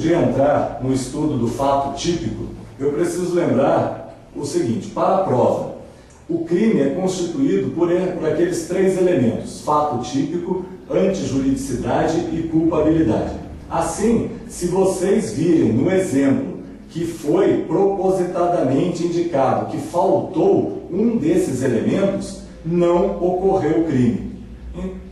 de entrar no estudo do fato típico, eu preciso lembrar o seguinte: para a prova, o crime é constituído por aqueles três elementos: fato típico, antijuridicidade e culpabilidade. Assim, se vocês virem no exemplo que foi propositadamente indicado que faltou um desses elementos, não ocorreu crime.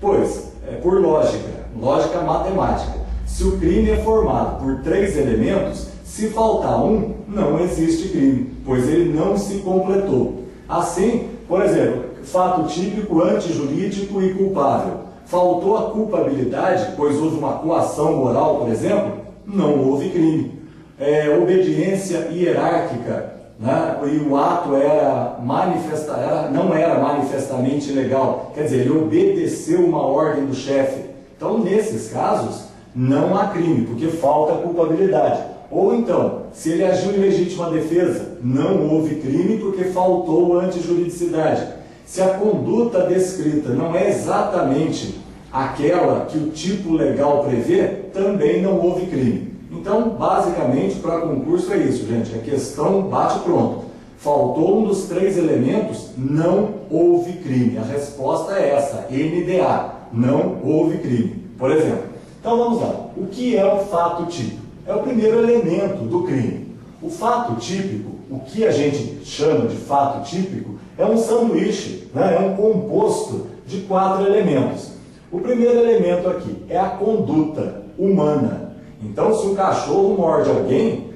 Pois, por lógica matemática, se o crime é formado por três elementos, se faltar um, não existe crime, pois ele não se completou. Assim, por exemplo, fato típico, antijurídico e culpável. Faltou a culpabilidade, pois houve uma coação moral, por exemplo, não houve crime. Obediência hierárquica, né? E o ato não era manifestamente ilegal, quer dizer, ele obedeceu uma ordem do chefe. Então, nesses casos, não há crime, porque falta a culpabilidade. Ou então, se ele agiu em legítima defesa, não houve crime porque faltou a antijuridicidade. Se a conduta descrita não é exatamente aquela que o tipo legal prevê, também não houve crime. Então, basicamente, para concurso é isso, gente. A questão bate pronto. Faltou um dos três elementos, não houve crime. A resposta é essa, NDA, não houve crime. Por exemplo, então vamos lá. O que é o fato típico? É o primeiro elemento do crime. O fato típico, o que a gente chama de fato típico, é um sanduíche, né? É um composto de 4 elementos. O primeiro elemento aqui é a conduta humana. Então, se um cachorro morde alguém,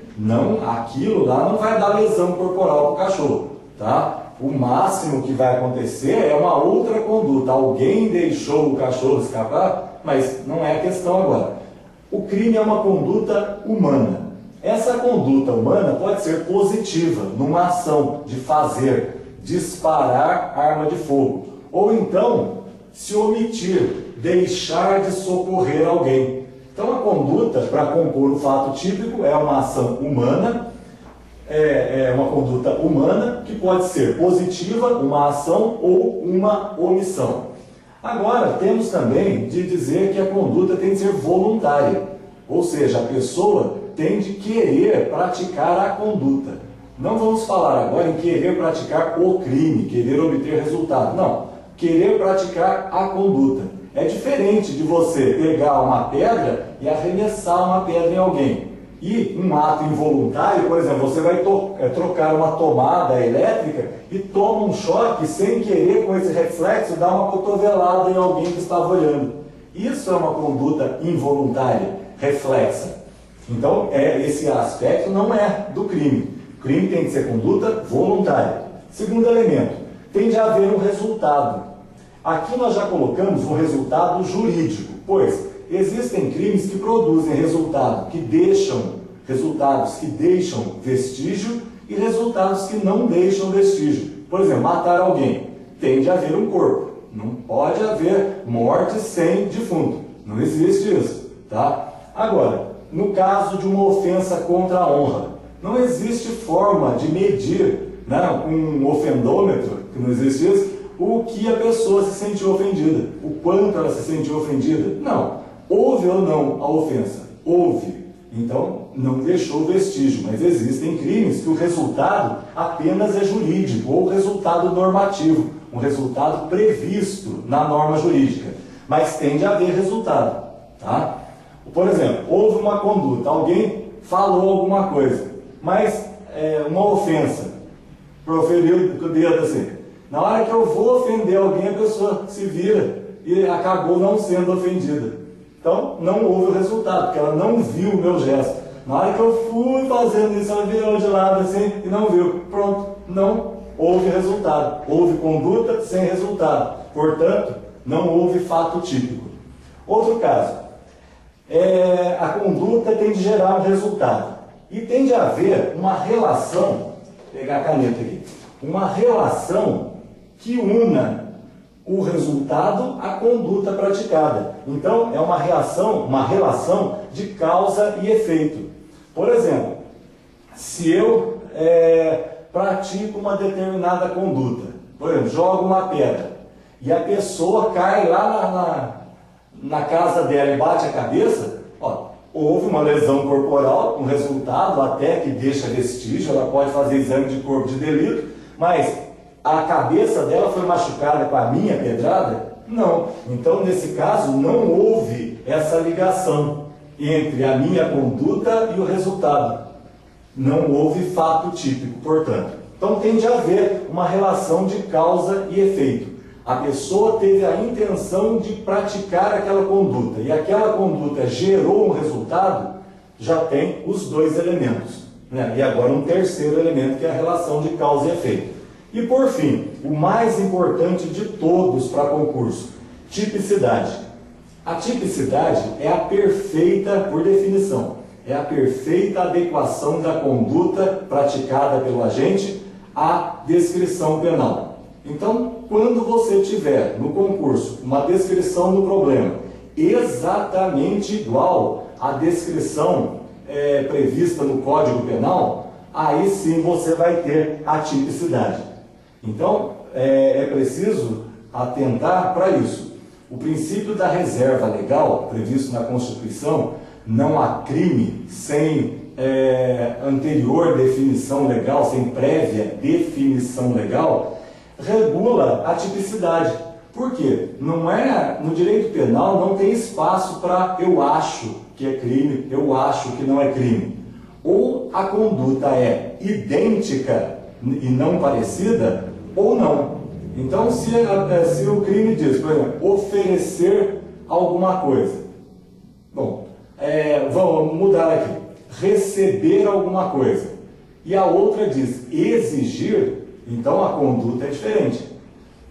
aquilo lá não vai dar lesão corporal para o cachorro, tá? O máximo que vai acontecer é uma outra conduta. Alguém deixou o cachorro escapar, mas não é a questão agora. O crime é uma conduta humana. Essa conduta humana pode ser positiva, numa ação de fazer, disparar arma de fogo. Ou então, se omitir, deixar de socorrer alguém. Então, a conduta, para compor o fato típico, é uma ação humana, é uma conduta humana que pode ser positiva, uma ação ou uma omissão. Agora, temos também de dizer que a conduta tem de ser voluntária, ou seja, a pessoa tem de querer praticar a conduta. Não vamos falar agora em querer praticar o crime, querer obter resultado. Não, querer praticar a conduta. É diferente de você pegar uma pedra e arremessar uma pedra em alguém. E um ato involuntário, por exemplo, você vai trocar uma tomada elétrica e toma um choque sem querer, com esse reflexo, dar uma cotovelada em alguém que estava olhando. Isso é uma conduta involuntária, reflexa. Então, esse aspecto não é do crime. O crime tem que ser conduta voluntária. Segundo elemento, tem de haver um resultado. Aqui nós já colocamos um resultado jurídico, pois existem crimes que produzem resultados que deixam vestígio e resultados que não deixam vestígio. Por exemplo, matar alguém. Tem de haver um corpo. Não pode haver morte sem defunto. Não existe isso, tá? Agora, no caso de uma ofensa contra a honra, não existe forma de medir, né, com um ofendômetro, que não existe isso, o que a pessoa se sentiu ofendida, o quanto ela se sentiu ofendida. Não. Houve ou não a ofensa? Houve. Então, não deixou vestígio, mas existem crimes que o resultado apenas é jurídico, ou resultado normativo, um resultado previsto na norma jurídica, mas tem de haver resultado, tá? Por exemplo, houve uma conduta, alguém falou alguma coisa, mas uma ofensa, proferiu o dedo assim. Na hora que eu vou ofender alguém, a pessoa se vira e acabou não sendo ofendida. Então, não houve o resultado, porque ela não viu o meu gesto. Na hora que eu fui fazendo isso, ela virou de lado assim e não viu. Pronto, não houve resultado. Houve conduta sem resultado. Portanto, não houve fato típico. Outro caso, a conduta tem de gerar um resultado. E tem de haver uma relação, vou pegar a caneta aqui, uma relação que una o resultado à conduta praticada. Então, é uma relação de causa e efeito. Por exemplo, se eu pratico uma determinada conduta, por exemplo, jogo uma pedra, e a pessoa cai lá na casa dela e bate a cabeça, houve uma lesão corporal, um resultado até que deixa vestígio, ela pode fazer exame de corpo de delito, mas a cabeça dela foi machucada com a minha pedrada? Não. Então, nesse caso, não houve essa ligação entre a minha conduta e o resultado. Não houve fato típico, portanto. Então, tem de haver uma relação de causa e efeito. A pessoa teve a intenção de praticar aquela conduta e aquela conduta gerou um resultado, já tem os dois elementos, né? E agora um terceiro elemento, que é a relação de causa e efeito. E por fim, o mais importante de todos para concurso, tipicidade. A tipicidade é a perfeita, por definição, é a perfeita adequação da conduta praticada pelo agente à descrição penal. Então, quando você tiver no concurso uma descrição do problema exatamente igual à descrição prevista no Código Penal, aí sim você vai ter a tipicidade. Então, é preciso atentar para isso. O princípio da reserva legal, previsto na Constituição, não há crime sem anterior definição legal, sem prévia definição legal, regula a tipicidade. Por quê? No direito penal não tem espaço para eu acho que é crime, eu acho que não é crime. Ou a conduta é idêntica e não parecida, ou não. Então, se o crime diz, por exemplo, oferecer alguma coisa. Bom, vamos mudar aqui. Receber alguma coisa. E a outra diz exigir. Então a conduta é diferente.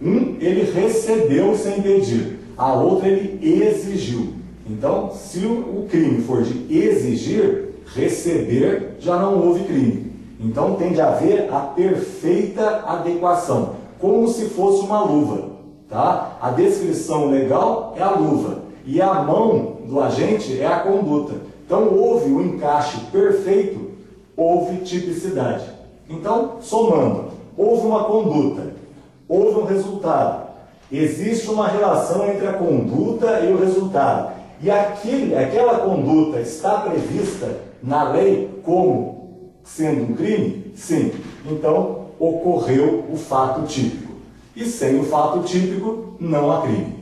Ele recebeu sem pedir, a outra ele exigiu. Então, se o crime for de exigir, receber, já não houve crime. Então tem de haver a perfeita adequação, como se fosse uma luva. Tá? A descrição legal é a luva e a mão do agente é a conduta. Então houve o encaixe perfeito, houve tipicidade. Então, somando. Houve uma conduta, houve um resultado. Existe uma relação entre a conduta e o resultado. E aquela conduta está prevista na lei como sendo um crime? Sim. Então, ocorreu o fato típico. E sem o fato típico, não há crime.